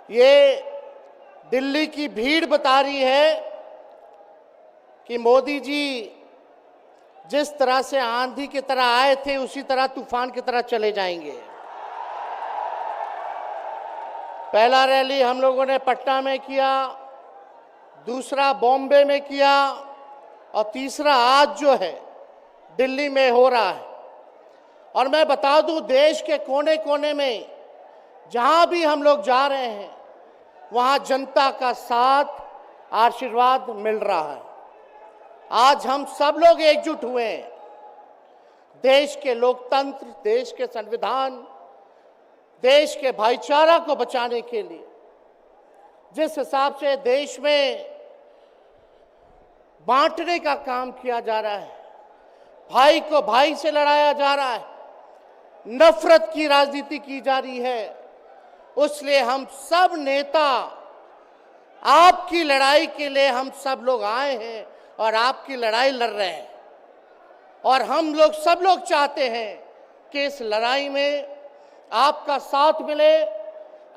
ये दिल्ली की भीड़ बता रही है कि मोदी जी जिस तरह से आंधी की तरह आए थे उसी तरह तूफान की तरह चले जाएंगे। पहला रैली हम लोगों ने पटना में किया, दूसरा बॉम्बे में किया और तीसरा आज जो है दिल्ली में हो रहा है। और मैं बता दूं, देश के कोने कोने में जहां भी हम लोग जा रहे हैं वहां जनता का साथ, आशीर्वाद मिल रहा है। आज हम सब लोग एकजुट हुए हैं देश के लोकतंत्र, देश के संविधान, देश के भाईचारा को बचाने के लिए। जिस हिसाब से देश में बांटने का काम किया जा रहा है, भाई को भाई से लड़ाया जा रहा है, नफरत की राजनीति की जा रही है, उसलिए हम सब नेता आपकी लड़ाई के लिए हम सब लोग आए हैं और आपकी लड़ाई लड़ रहे हैं। और हम लोग सब लोग चाहते हैं कि इस लड़ाई में आपका साथ मिले,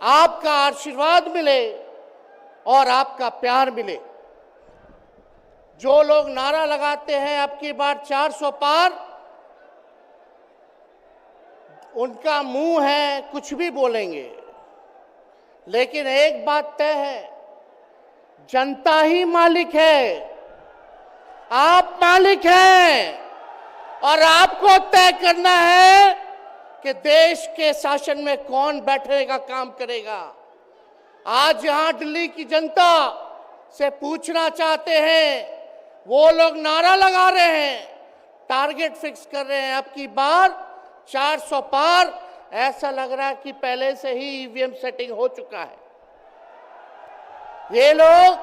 आपका आशीर्वाद मिले और आपका प्यार मिले। जो लोग नारा लगाते हैं अब की बार 400 पार, उनका मुंह है कुछ भी बोलेंगे, लेकिन एक बात तय है, जनता ही मालिक है, आप मालिक हैं और आपको तय करना है कि देश के शासन में कौन बैठने का काम करेगा। आज यहां दिल्ली की जनता से पूछना चाहते हैं, वो लोग नारा लगा रहे हैं, टारगेट फिक्स कर रहे हैं अब की बार 400 पार। ऐसा लग रहा है कि पहले से ही ईवीएम सेटिंग हो चुका है। ये लोग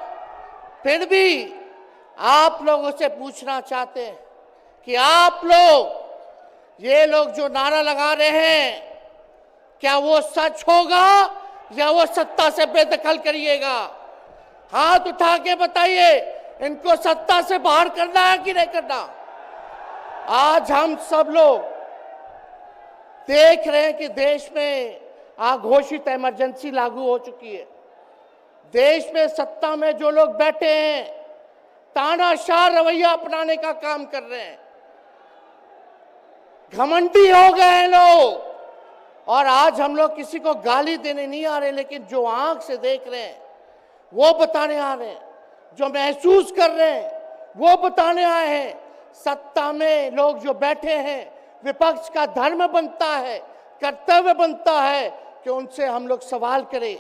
फिर भी आप लोगों से पूछना चाहते हैं कि आप लोग, ये लोग जो नारा लगा रहे हैं, क्या वो सच होगा या वो सत्ता से बेदखल करिएगा? हाथ उठा के बताइए, इनको सत्ता से बाहर करना है कि नहीं करना? आज हम सब लोग देख रहे हैं कि देश में अघोषित इमरजेंसी लागू हो चुकी है। देश में सत्ता में जो लोग बैठे हैं तानाशाह रवैया अपनाने का काम कर रहे हैं, घमंडी हो गए हैं लोग। और आज हम लोग किसी को गाली देने नहीं आ रहे, लेकिन जो आंख से देख रहे हैं वो बताने आ रहे हैं, जो महसूस कर रहे हैं वो बताने आए हैं। सत्ता में लोग जो बैठे हैं, विपक्ष का धर्म बनता है, कर्तव्य बनता है कि उनसे हम लोग सवाल करें।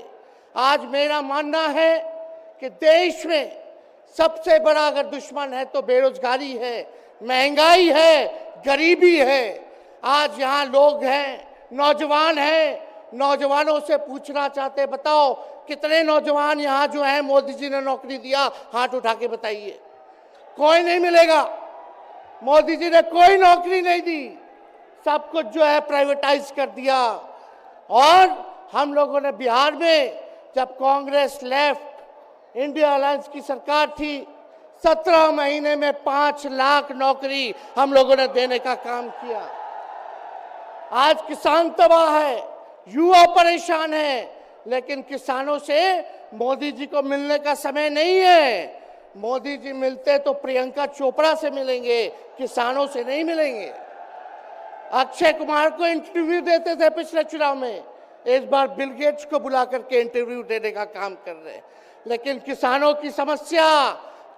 आज मेरा मानना है कि देश में सबसे बड़ा अगर दुश्मन है तो बेरोजगारी है, महंगाई है, गरीबी है। आज यहाँ लोग हैं, नौजवान हैं, नौजवानों से पूछना चाहते, बताओ कितने नौजवान यहाँ जो हैं मोदी जी ने नौकरी दिया? हाथ उठा के बताइए। कोई नहीं मिलेगा। मोदी जी ने कोई नौकरी नहीं दी, सब कुछ जो है प्राइवेटाइज कर दिया। और हम लोगों ने बिहार में जब कांग्रेस लेफ्ट इंडिया अलायंस की सरकार थी, 17 महीने में 5 लाख नौकरी हम लोगों ने देने का काम किया। आज किसान तबाह है, युवा परेशान है, लेकिन किसानों से मोदी जी को मिलने का समय नहीं है। मोदी जी मिलते तो प्रियंका चोपड़ा से मिलेंगे, किसानों से नहीं मिलेंगे। अक्षय कुमार को इंटरव्यू देते थे पिछले चुनाव में, इस बार बिल गेट्स को बुला करके इंटरव्यू देने का काम कर रहे हैं। लेकिन किसानों की समस्या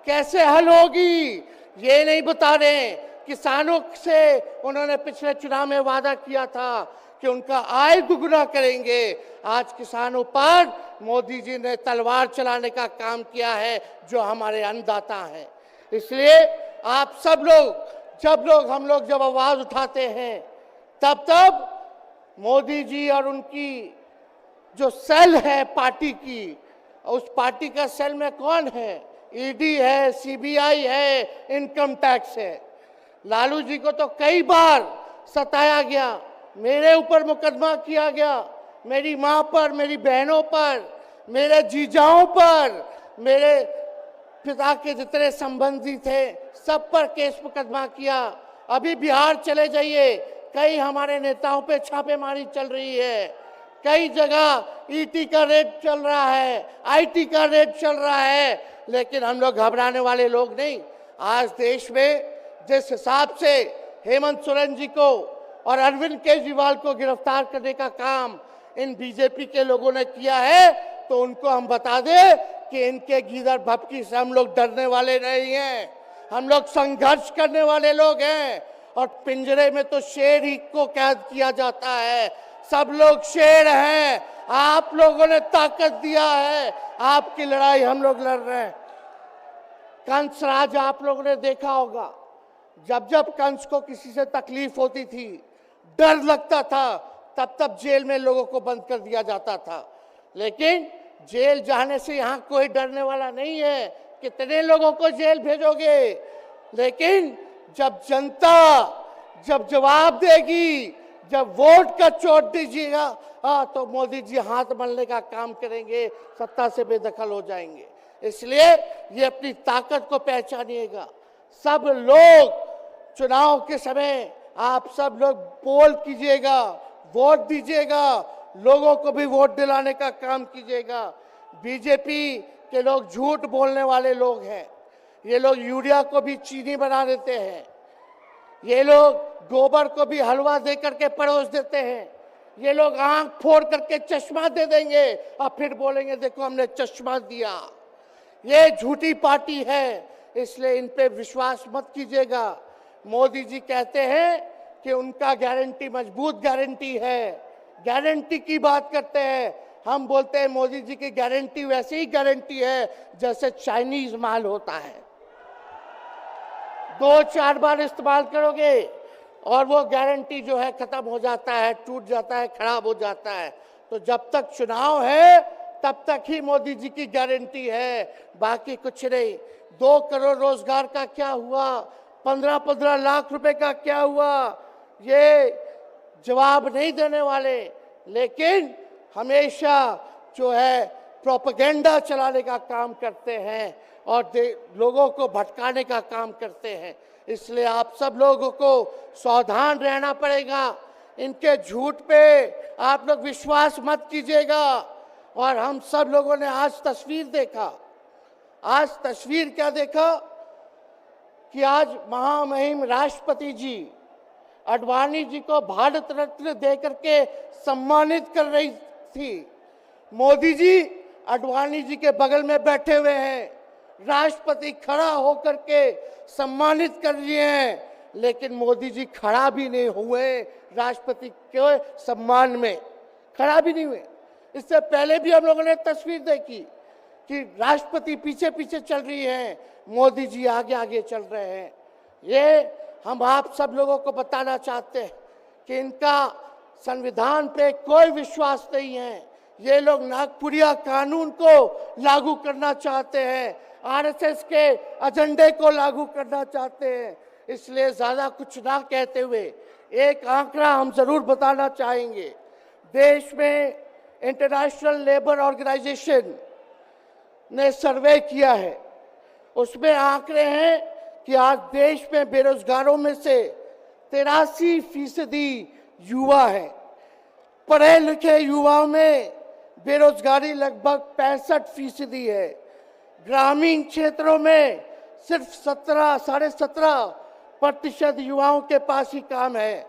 कैसे हल होगी ये नहीं बता रहे। किसानों से उन्होंने पिछले चुनाव में वादा किया था कि उनका आय दुगुना करेंगे। आज किसानों पर मोदी जी ने तलवार चलाने का काम किया है, जो हमारे अन्नदाता हैं। इसलिए आप सब लोग, हम लोग जब आवाज उठाते हैं तब मोदी जी और उनकी जो सेल है पार्टी की, उस पार्टी का सेल में कौन है? ईडी है, सीबीआई है, इनकम टैक्स है। लालू जी को तो कई बार सताया गया, मेरे ऊपर मुकदमा किया गया, मेरी माँ पर, मेरी बहनों पर, मेरे जीजाओं पर, मेरे पिता के जितने संबंधी थे सब पर केस मुकदमा किया। अभी बिहार चले जाइए, कई हमारे नेताओं पे छापेमारी चल रही है, कई जगह ईटी का रेट चल रहा है, आईटी का रेट चल रहा है, लेकिन हम लोग घबराने वाले लोग नहीं। आज देश में जिस हिसाब से हेमंत सोरेन जी को और अरविंद केजरीवाल को गिरफ्तार करने का काम इन बीजेपी के लोगों ने किया है, तो उनको हम बता दें कि इनके गीदड़ भपकी से हम लोग डरने वाले नहीं हैं। हम लोग संघर्ष करने वाले लोग हैं। और पिंजरे में तो शेर ही को कैद किया जाता है। सब लोग शेर हैं। आप लोगों ने ताकत दिया है, आपकी लड़ाई हम लोग लड़ रहे हैं। कंस राज आप लोगों ने देखा होगा, जब जब कंस को किसी से तकलीफ होती थी, डर लगता था, तब तब जेल में लोगों को बंद कर दिया जाता था। लेकिन जेल जाने से यहाँ कोई डरने वाला नहीं है। कितने लोगों को जेल भेजोगे? लेकिन जब जनता जब जवाब देगी, जब वोट का चोट दीजिएगा, तो मोदी जी हाथ मलने का काम करेंगे, सत्ता से बेदखल हो जाएंगे। इसलिए ये अपनी ताकत को पहचानिएगा। सब लोग चुनाव के समय आप सब लोग पोल कीजिएगा, वोट दीजिएगा, लोगों को भी वोट दिलाने का काम कीजिएगा। बीजेपी के लोग झूठ बोलने वाले लोग हैं। ये लोग यूरिया को भी चीनी बना देते हैं। ये लोग गोबर को भी हलवा दे करके परोस देते हैं। ये लोग आंख फोड़ करके चश्मा दे देंगे और फिर बोलेंगे देखो हमने चश्मा दिया। ये झूठी पार्टी है, इसलिए इन पे विश्वास मत कीजिएगा। मोदी जी कहते हैं कि उनका गारंटी मजबूत गारंटी है, गारंटी की बात करते हैं। हम बोलते हैं मोदी जी की गारंटी वैसे ही गारंटी है जैसे चाइनीज माल होता है। 2-4 बार इस्तेमाल करोगे और वो गारंटी जो है खत्म हो जाता है, टूट जाता है, खराब हो जाता है। तो जब तक चुनाव है तब तक ही मोदी जी की गारंटी है, बाकी कुछ नहीं। 2 करोड़ रोजगार का क्या हुआ? 15-15 लाख रुपए का क्या हुआ? ये जवाब नहीं देने वाले, लेकिन हमेशा जो है प्रोपेगेंडा चलाने का काम करते हैं और लोगों को भटकाने का काम करते हैं। इसलिए आप सब लोगों को सावधान रहना पड़ेगा। इनके झूठ पे आप लोग विश्वास मत कीजिएगा। और हम सब लोगों ने आज तस्वीर देखा। आज तस्वीर क्या देखा कि आज महामहिम राष्ट्रपति जी आडवाणी जी को भारत रत्न देकर के सम्मानित कर रही थी। मोदी जी आडवाणी जी के बगल में बैठे हुए हैं, राष्ट्रपति खड़ा होकर के सम्मानित कर रहे हैं, लेकिन मोदी जी खड़ा भी नहीं हुए राष्ट्रपति के सम्मान में, खड़ा भी नहीं हुए। इससे पहले भी हम लोगों ने तस्वीर देखी कि राष्ट्रपति पीछे पीछे चल रही हैं, मोदी जी आगे आगे चल रहे हैं। ये हम आप सब लोगों को बताना चाहते हैं कि इनका संविधान पे कोई विश्वास नहीं है। ये लोग नागपुरिया कानून को लागू करना चाहते हैं, आरएसएस के एजेंडे को लागू करना चाहते हैं। इसलिए ज्यादा कुछ ना कहते हुए एक आंकड़ा हम जरूर बताना चाहेंगे। देश में इंटरनेशनल लेबर ऑर्गेनाइजेशन ने सर्वे किया है, उसमें आंकड़े हैं कि आज देश में बेरोजगारों में से 83% युवा है। पढ़े लिखे युवाओं में बेरोजगारी लगभग 65% है। ग्रामीण क्षेत्रों में सिर्फ 17.5% युवाओं के पास ही काम है।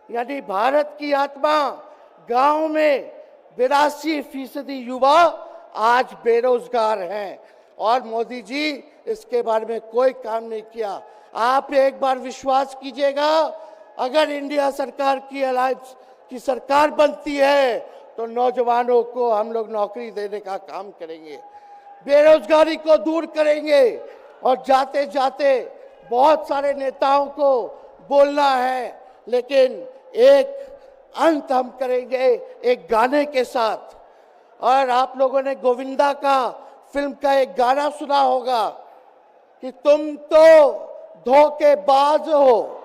यानी भारत की आत्मा गांव में 82% युवा आज बेरोजगार हैं और मोदी जी इसके बारे में कोई काम नहीं किया। आप एक बार विश्वास कीजिएगा, अगर इंडिया सरकार की अलायंस की सरकार बनती है तो नौजवानों को हम लोग नौकरी देने का काम करेंगे, बेरोजगारी को दूर करेंगे। और जाते जाते बहुत सारे नेताओं को बोलना है, लेकिन एक अंत हम करेंगे एक गाने के साथ। और आप लोगों ने गोविंदा का फिल्म का एक गाना सुना होगा कि तुम तो धोखेबाज हो,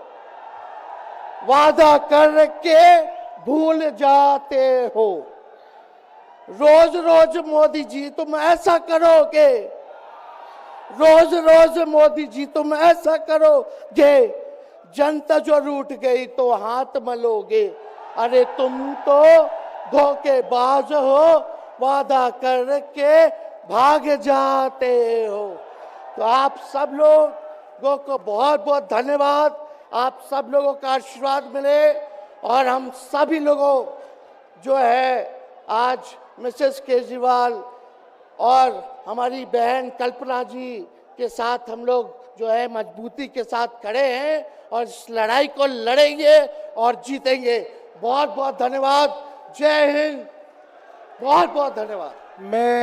वादा करके भूल जाते हो। रोज रोज मोदी जी तुम ऐसा करोगे, रोज रोज मोदी जी तुम ऐसा करोगे, जनता जो रूठ गई तो हाथ मलोगे। अरे तुम तो धोखेबाज हो, वादा करके भाग जाते हो। तो आप सब लोगों को बहुत बहुत धन्यवाद। आप सब लोगों का आशीर्वाद मिले और हम सभी लोगों जो है आज मिसेस केजरीवाल और हमारी बहन कल्पना जी के साथ हम लोग जो है मजबूती के साथ खड़े हैं और इस लड़ाई को लड़ेंगे और जीतेंगे। बहुत बहुत धन्यवाद। जय हिंद। बहुत बहुत धन्यवाद। मैं